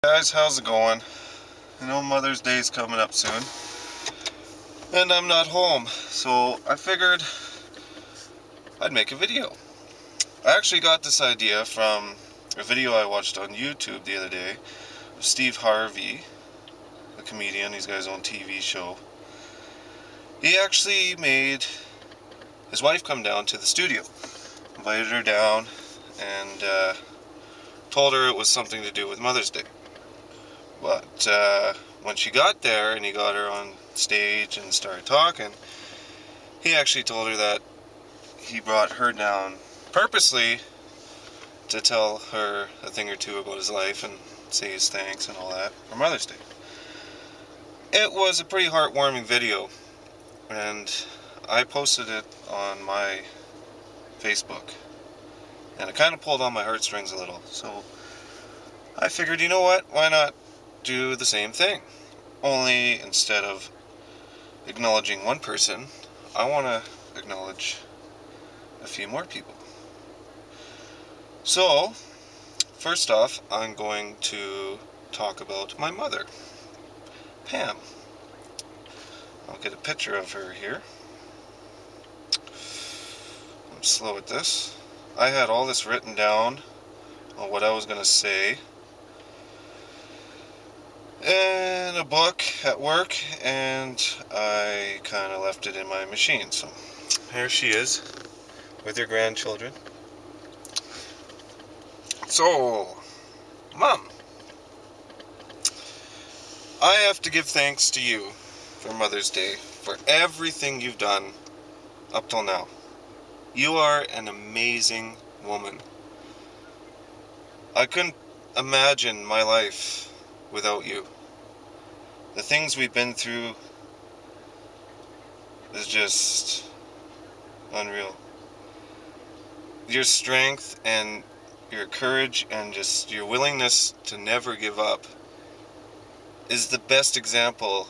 Guys, how's it going? I know Mother's Day is coming up soon, and I'm not home, so I figured I'd make a video. I actually got this idea from a video I watched on YouTube the other day of Steve Harvey, the comedian. He's got his own TV show. He actually made his wife come down to the studio, invited her down, and told her it was something to do with Mother's Day. But when she got there and he got her on stage and started talking, he actually told her that he brought her down purposely to tell her a thing or two about his life and say his thanks and all that for Mother's Day. It was a pretty heartwarming video, and I posted it on my Facebook, and it kind of pulled on my heartstrings a little, so I figured, you know what, why not do the same thing, only instead of acknowledging one person, I want to acknowledge a few more people. So, first off, I'm going to talk about my mother, Pam. I'll get a picture of her here. I'm slow at this. I had all this written down on what I was going to say in a book at work, and I kind of left it in my machine. So here she is with her grandchildren. So, Mom, I have to give thanks to you for Mother's Day, for everything you've done up till now. You are an amazing woman. I couldn't imagine my life without you. The things we've been through is just unreal. Your strength and your courage and just your willingness to never give up is the best example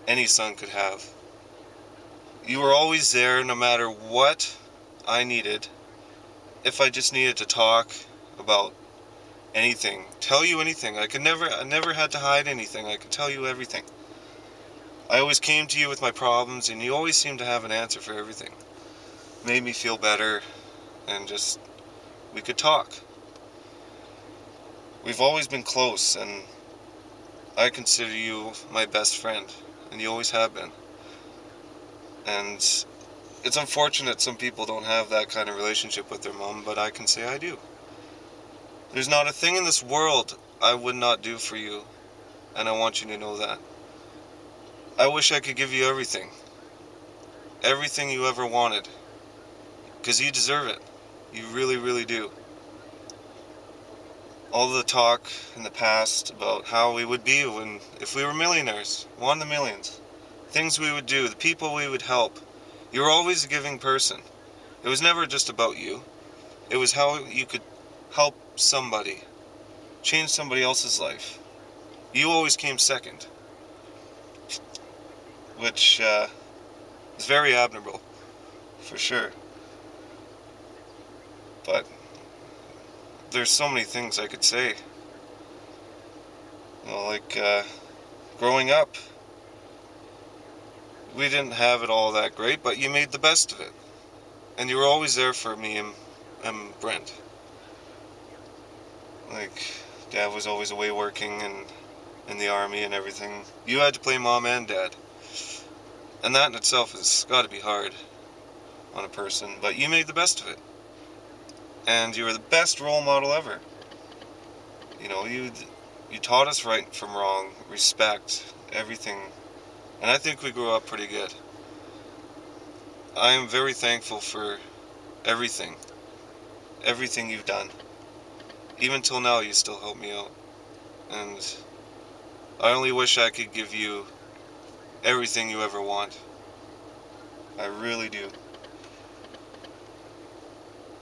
any son could have. You were always there no matter what I needed. If I just needed to talk about anything, tell you anything, I never had to hide anything. I could tell you everything. I always came to you with my problems, and you always seemed to have an answer for everything. Made me feel better, and just, we could talk. We've always been close, and I consider you my best friend, and you always have been. And it's unfortunate some people don't have that kind of relationship with their mom, but I can say I do. There's not a thing in this world I would not do for you, and I want you to know that. I wish I could give you everything. Everything you ever wanted. Because you deserve it. You really, really do. All the talk in the past about how we would be if we were millionaires, won the millions. Things we would do, the people we would help. You were always a giving person. It was never just about you. It was how you could help somebody, change somebody else's life. You always came second, which is very admirable, for sure. But there's so many things I could say. You know, like growing up, we didn't have it all that great, but you made the best of it, and you were always there for me and Brent. Like, Dad was always away working and in the army and everything. You had to play Mom and Dad. And that in itself has got to be hard on a person. But you made the best of it. And you were the best role model ever. You know, you taught us right from wrong, respect, everything. And I think we grew up pretty good. I am very thankful for everything. Everything you've done. Even till now, you still help me out. And I only wish I could give you everything you ever want. I really do.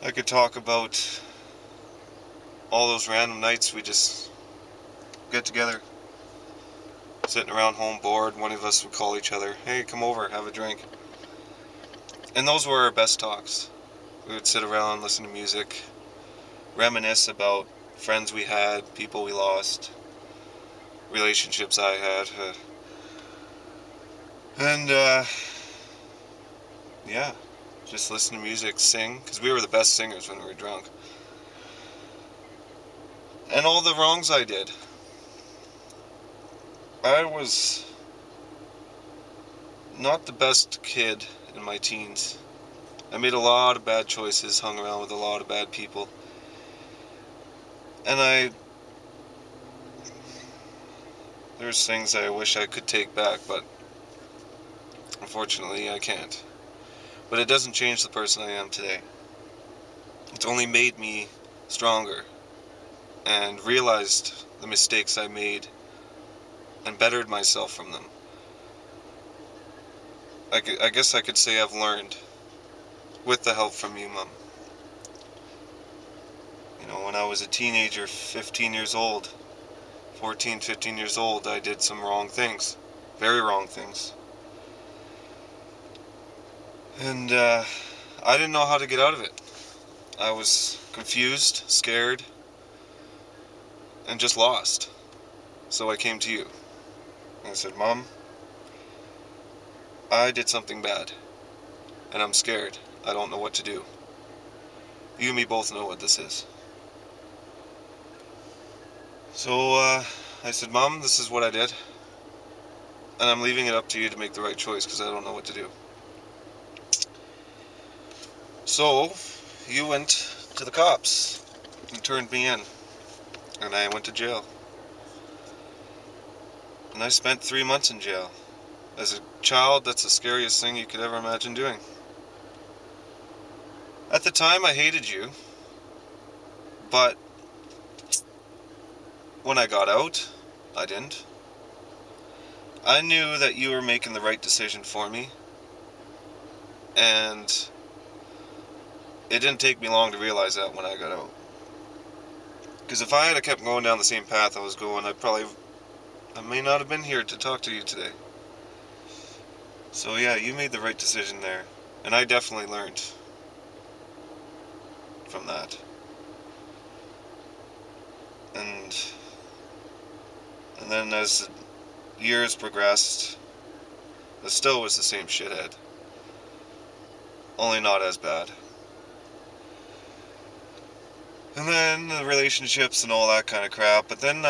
I could talk about all those random nights we just get together, sitting around home bored. One of us would call each other, hey, come over, have a drink. And those were our best talks. We would sit around, listen to music, reminisce about friends we had, people we lost, relationships I had. And, yeah, just listen to music, sing, because we were the best singers when we were drunk. And all the wrongs I did. I was not the best kid in my teens. I made a lot of bad choices, hung around with a lot of bad people. And there's things I wish I could take back, but unfortunately I can't. But it doesn't change the person I am today. It's only made me stronger and realized the mistakes I made and bettered myself from them. I guess I could say I've learned with the help from you, Mom. You know, when I was a teenager, 15 years old, 14, 15 years old, I did some wrong things. Very wrong things. And I didn't know how to get out of it. I was confused, scared, and just lost. So I came to you. And I said, Mom, I did something bad. And I'm scared. I don't know what to do. You and me both know what this is. So I said, Mom, this is what I did. And I'm leaving it up to you to make the right choice because I don't know what to do. So you went to the cops and turned me in. And I went to jail. And I spent 3 months in jail. As a child, that's the scariest thing you could ever imagine doing. At the time, I hated you. But when I got out, I didn't. I knew that you were making the right decision for me. And it didn't take me long to realize that when I got out. Because if I had kept going down the same path I was going, I may not have been here to talk to you today. So yeah, you made the right decision there. And I definitely learned from that. And then as the years progressed, I still was the same shithead. Only not as bad. And then the relationships and all that kind of crap. But then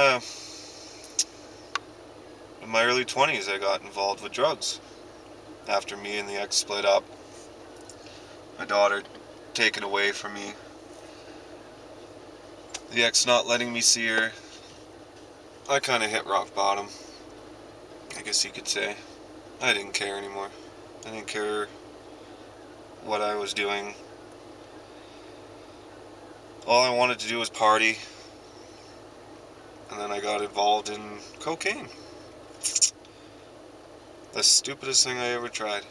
in my early 20s I got involved with drugs. After me and the ex split up. My daughter taken away from me. The ex not letting me see her. I kind of hit rock bottom, I guess you could say. I didn't care anymore. I didn't care what I was doing. All I wanted to do was party. And then I got involved in cocaine. The stupidest thing I ever tried.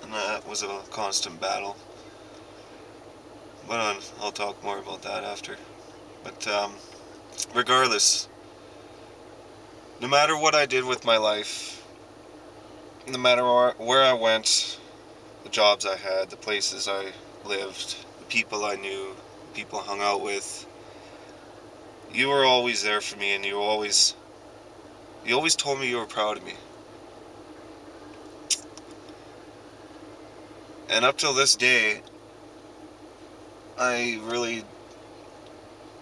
And that was a constant battle. But I'll talk more about that after. But regardless, no matter what I did with my life, no matter where I went, the jobs I had, the places I lived, the people I knew, the people I hung out with, you were always there for me, and you always told me you were proud of me. And up till this day, I really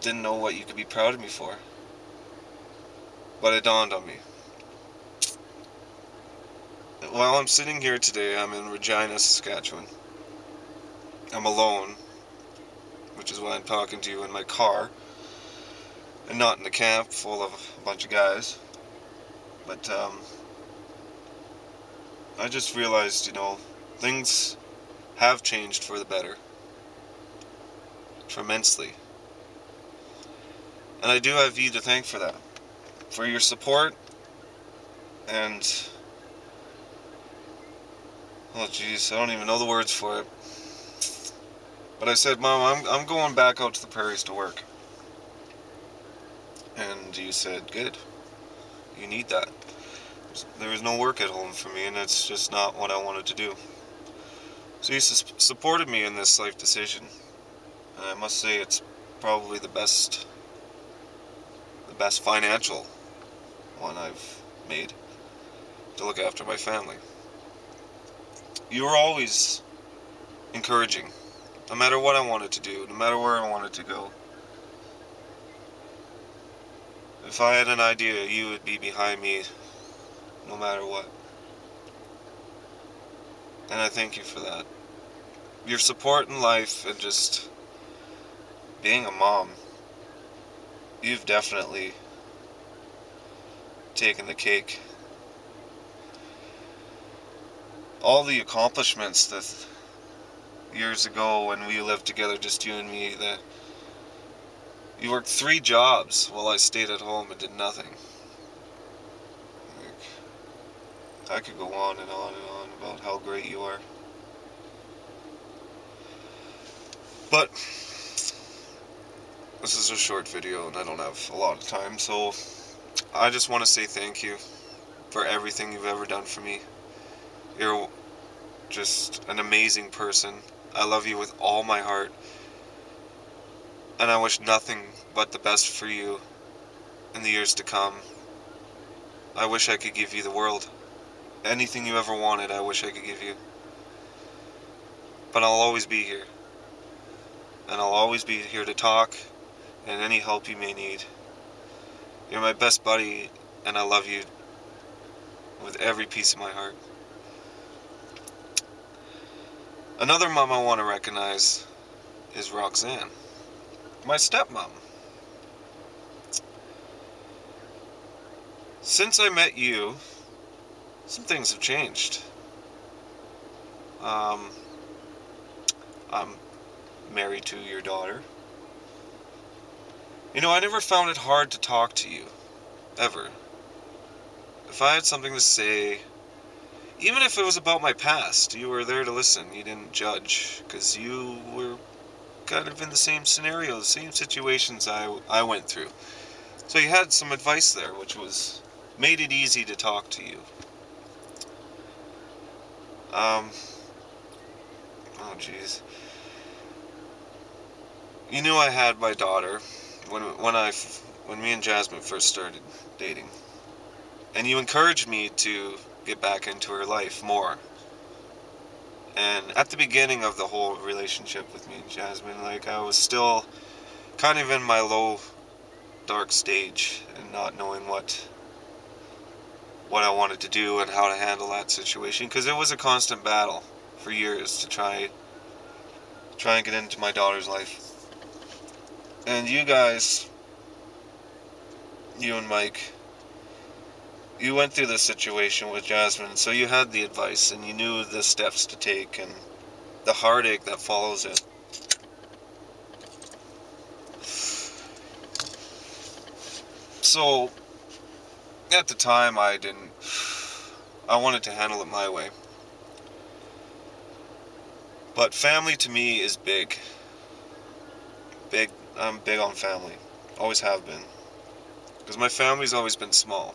didn't know what you could be proud of me for. But it dawned on me. While I'm sitting here today, I'm in Regina, Saskatchewan. I'm alone, which is why I'm talking to you in my car, and not in a camp full of a bunch of guys. But I just realized, things have changed for the better. Tremendously. And I do have you to thank for that. For your support. And oh jeez, I don't even know the words for it. But I said, Mom, I'm going back out to the prairies to work. And you said, good. You need that. There was no work at home for me, and that's just not what I wanted to do. So you supported me in this life decision. And I must say it's probably the best best financial one I've made to look after my family. You were always encouraging, no matter what I wanted to do, no matter where I wanted to go. If I had an idea, you would be behind me no matter what. And I thank you for that. Your support in life and just being a mom, you've definitely taken the cake. All the accomplishments that years ago when we lived together, just you and me, that you worked 3 jobs while I stayed at home and did nothing. I could go on and on and on about how great you are. But this is a short video and I don't have a lot of time, so I just want to say thank you for everything you've ever done for me. You're just an amazing person. I love you with all my heart. And I wish nothing but the best for you in the years to come. I wish I could give you the world. Anything you ever wanted, I wish I could give you. But I'll always be here. And I'll always be here to talk and any help you may need. You're my best buddy, and I love you with every piece of my heart. Another mom I want to recognize is Roxanne, my stepmom. Since I met you, some things have changed. I'm married to your daughter. You know, I never found it hard to talk to you, ever. If I had something to say, even if it was about my past, you were there to listen. You didn't judge, because you were kind of in the same scenario, the same situations I went through. So you had some advice there, which made it easy to talk to you. Oh jeez. You knew I had my daughter when me and Jasmine first started dating, and you encouraged me to get back into her life more. And at the beginning of the whole relationship with me and Jasmine, like, I was still kind of in my low, dark stage and not knowing what I wanted to do and how to handle that situation, because it was a constant battle for years to try and get into my daughter's life. And you guys, you and Mike, you went through this situation with Jasmine, so you had the advice and you knew the steps to take and the heartache that follows it. So at the time I wanted to handle it my way. But family to me is big. I'm big on family. Always have been. Because my family's always been small.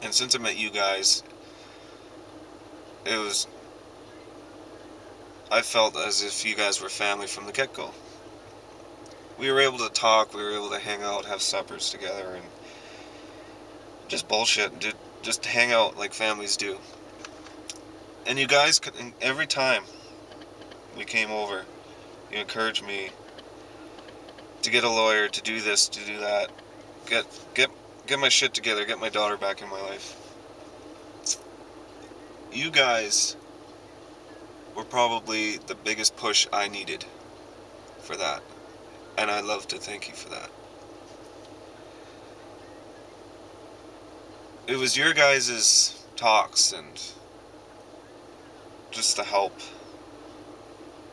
And since I met you guys, I felt as if you guys were family from the get-go. We were able to talk, we were able to hang out, have suppers together, and just bullshit, just hang out like families do. And you guys, every time we came over, you encouraged me to get a lawyer, to do this, to do that, get my shit together, get my daughter back in my life. You guys were probably the biggest push I needed for that, and I'd love to thank you for that. It was your guys' talks and just the help,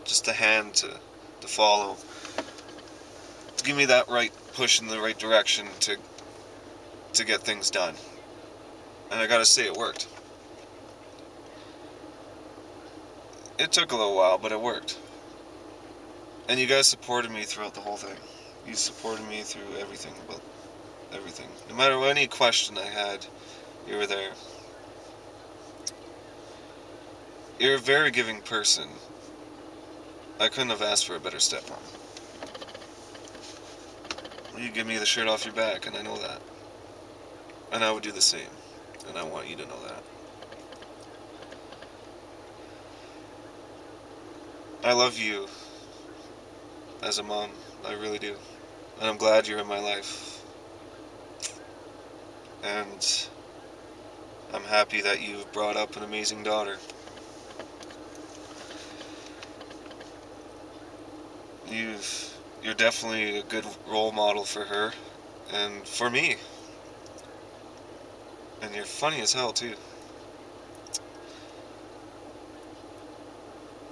just the hand to follow, to give me that right push in the right direction to get things done. And I gotta say, it worked. It took a little while, but it worked. And you guys supported me throughout the whole thing. You supported me through everything, about everything. No matter any question I had, you were there. You're a very giving person. I couldn't have asked for a better stepmom. You give me the shirt off your back, and I know that. And I would do the same. And I want you to know that. I love you as a mom. I really do. And I'm glad you're in my life. And I'm happy that you've brought up an amazing daughter. You're definitely a good role model for her and for me. And you're funny as hell too.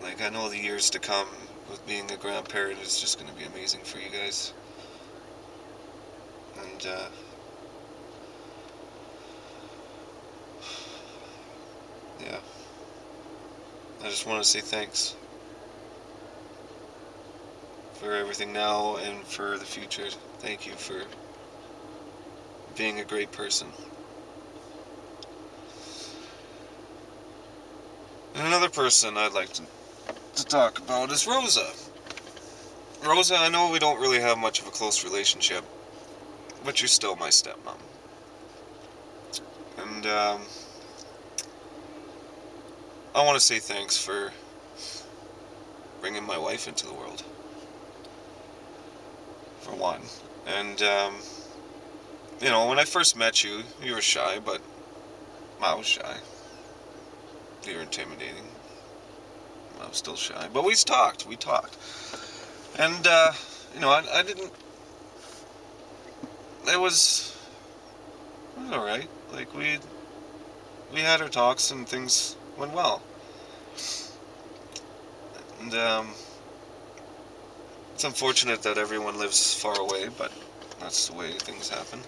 Like, I know the years to come with being a grandparent is just going to be amazing for you guys. And yeah, I just want to say thanks for everything now and for the future. Thank you for being a great person. And another person I'd like to talk about is Rosa. Rosa, I know we don't really have much of a close relationship, but you're still my stepmom. And I want to say thanks for bringing my wife into the world, for one. And you know, when I first met you, you were shy, but I was shy. You were intimidating. I was still shy, but we talked. And you know, I didn't. It was all right. Like, we had our talks and things went well. And it's unfortunate that everyone lives far away, but that's the way things happen.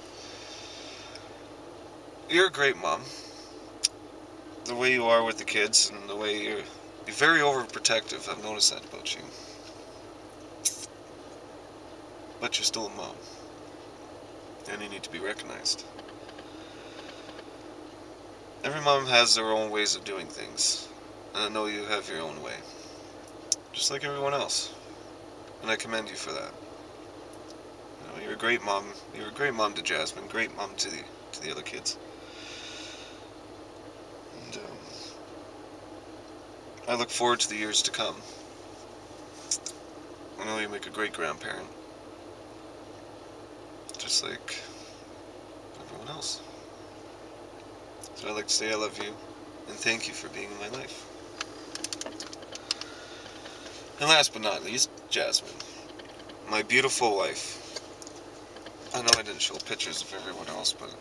You're a great mom. The way you are with the kids and the way you're very overprotective. I've noticed that about you. But you're still a mom. And you need to be recognized. Every mom has their own ways of doing things. And I know you have your own way. Just like everyone else. And I commend you for that. You know, you're a great mom. You're a great mom to Jasmine. Great mom to the other kids. And I look forward to the years to come. I know you make a great grandparent. Just like everyone else. So I'd like to say I love you, and thank you for being in my life. And last but not least, Jasmine. My beautiful wife. I know I didn't show pictures of everyone else, but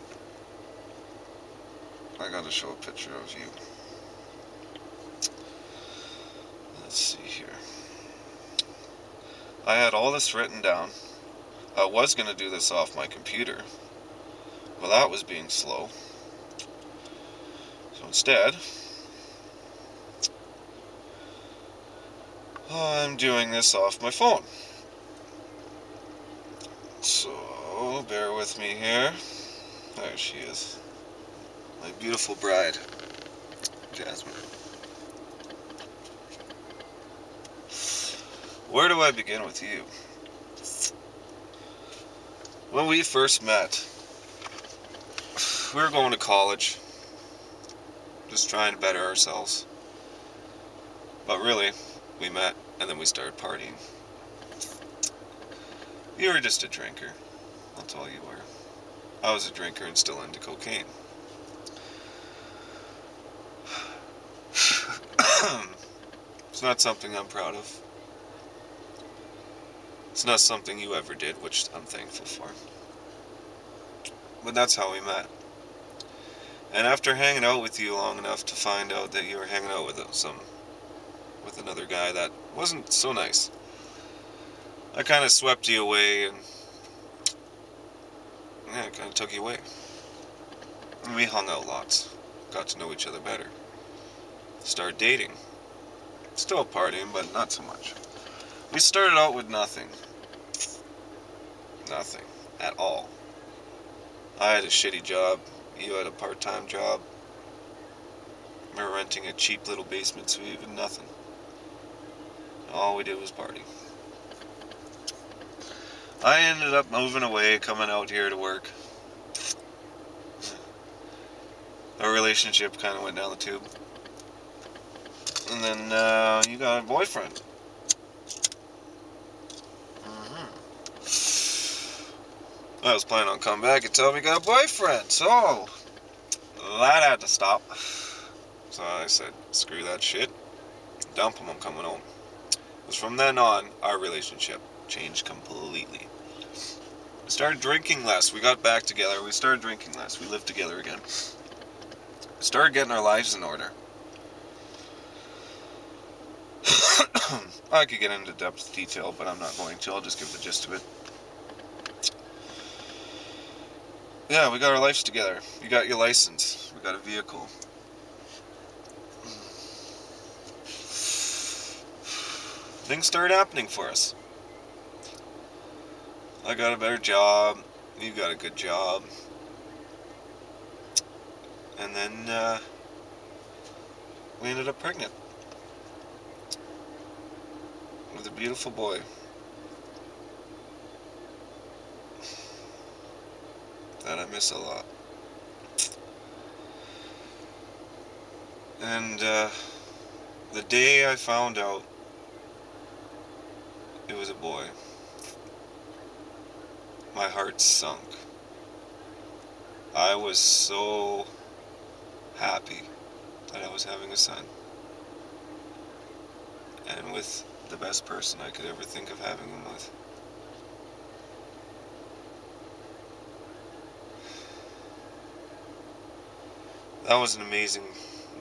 I gotta show a picture of you. Let's see here. I had all this written down. I was gonna do this off my computer. Well, that was being slow. So instead, I'm doing this off my phone. So, bear with me here. There she is. My beautiful bride, Jasmine. Where do I begin with you? When we first met, we were going to college. Just trying to better ourselves. But really, we met and then we started partying. You were just a drinker. That's all you were. I was a drinker and still into cocaine. It's not something I'm proud of. It's not something you ever did, which I'm thankful for. But that's how we met. And after hanging out with you long enough to find out that you were hanging out with another guy that wasn't so nice, I kind of swept you away and yeah, I kind of took you away. And we hung out lots, got to know each other better, started dating. Still partying, but not so much. We started out with nothing. Nothing at all. I had a shitty job. You had a part-time job. We were renting a cheap little basement suite with nothing. All we did was party. I ended up moving away, coming out here to work. Our relationship kind of went down the tube. And then you got a boyfriend. I was planning on coming back and telling me you got a boyfriend, so that had to stop. So I said, screw that shit. Dump him, I'm coming home. Because from then on, our relationship changed completely. We started drinking less. We got back together. We started drinking less. We lived together again. We started getting our lives in order. I could get into depth detail, but I'm not going to. I'll just give the gist of it. Yeah, we got our lives together. You got your license. We got a vehicle. Things started happening for us. I got a better job. You got a good job. And then we ended up pregnant with a beautiful boy. That I miss a lot. And the day I found out it was a boy, my heart sunk. I was so happy that I was having a son. And with the best person I could ever think of having him with. That was an amazing,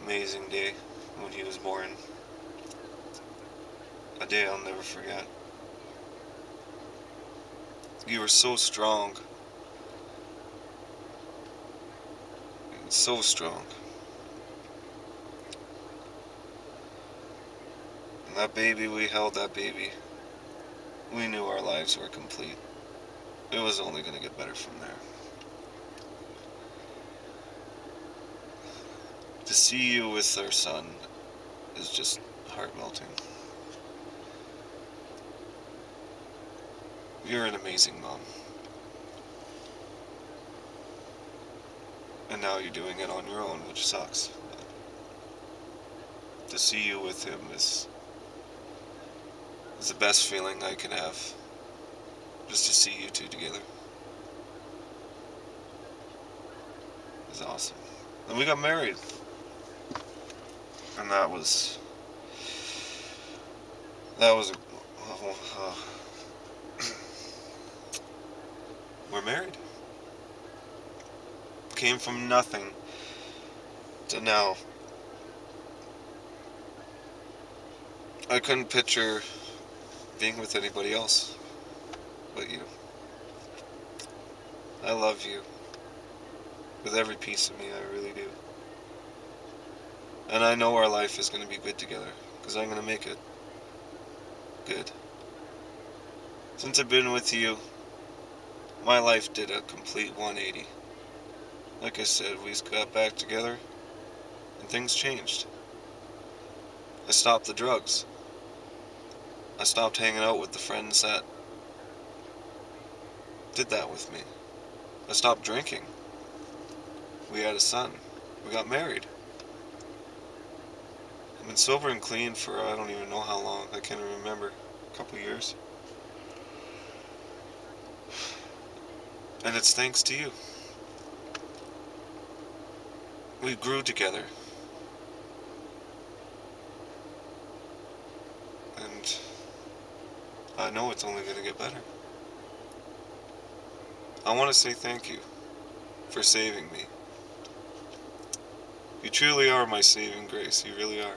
amazing day when he was born. A day I'll never forget. You were so strong. So strong. And that baby, we held that baby. We knew our lives were complete. It was only going to get better from there. To see you with our son is just heart-melting. You're an amazing mom. And now you're doing it on your own, which sucks. To see you with him is the best feeling I can have. Just to see you two together. It's awesome. And we got married. And that was we're married. Came from nothing to now. I couldn't picture being with anybody else but you. I love you with every piece of me, I really do. And I know our life is going to be good together, because I'm going to make it good. Since I've been with you, my life did a complete 180. Like I said, we got back together, and things changed. I stopped the drugs. I stopped hanging out with the friends that did that with me. I stopped drinking. We had a son. We got married. I've been sober and clean for I don't even know how long. I can't even remember. A couple years. And it's thanks to you. We grew together. And I know it's only going to get better. I want to say thank you for saving me. You truly are my saving grace. You really are.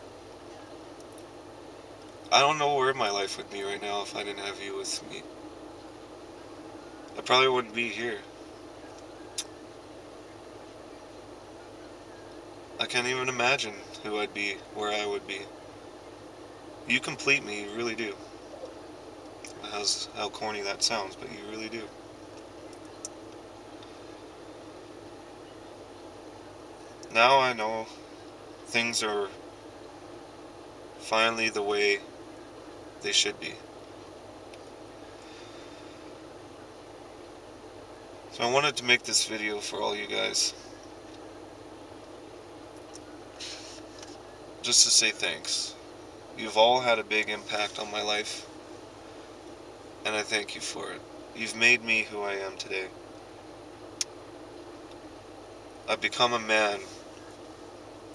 I don't know where my life would be right now if I didn't have you with me. I probably wouldn't be here. I can't even imagine who I'd be, where I would be. You complete me, you really do. How corny that sounds, but you really do. Now I know things are finally the way they should be. So I wanted to make this video for all you guys. Just to say thanks. You've all had a big impact on my life. And I thank you for it. You've made me who I am today. I've become a man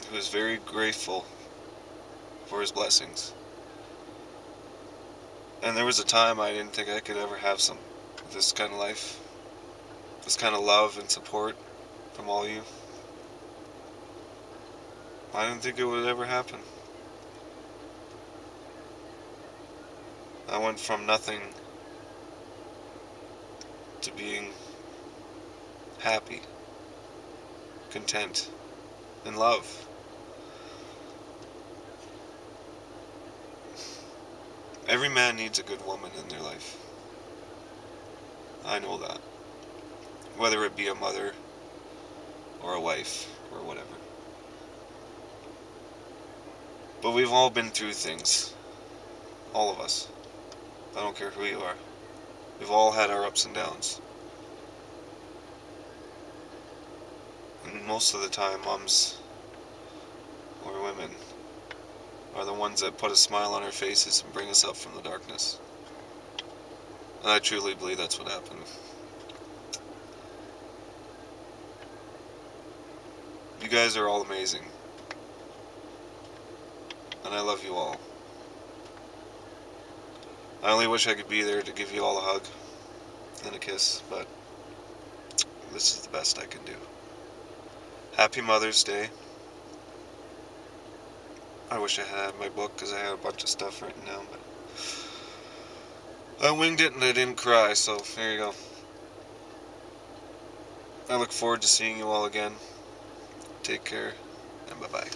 who is very grateful for his blessings. And there was a time I didn't think I could ever have this kind of life. This kind of love and support from all you. I didn't think it would ever happen. I went from nothing to being happy, content, in love. Every man needs a good woman in their life. I know that. Whether it be a mother or a wife or whatever. But we've all been through things. All of us. I don't care who you are. We've all had our ups and downs. And most of the time, moms or women are the ones that put a smile on our faces and bring us up from the darkness. And I truly believe that's what happened. You guys are all amazing. And I love you all. I only wish I could be there to give you all a hug and a kiss, but this is the best I can do. Happy Mother's Day. I wish I had my book because I had a bunch of stuff written down, but I winged it and I didn't cry, so there you go. I look forward to seeing you all again. Take care, and bye-bye.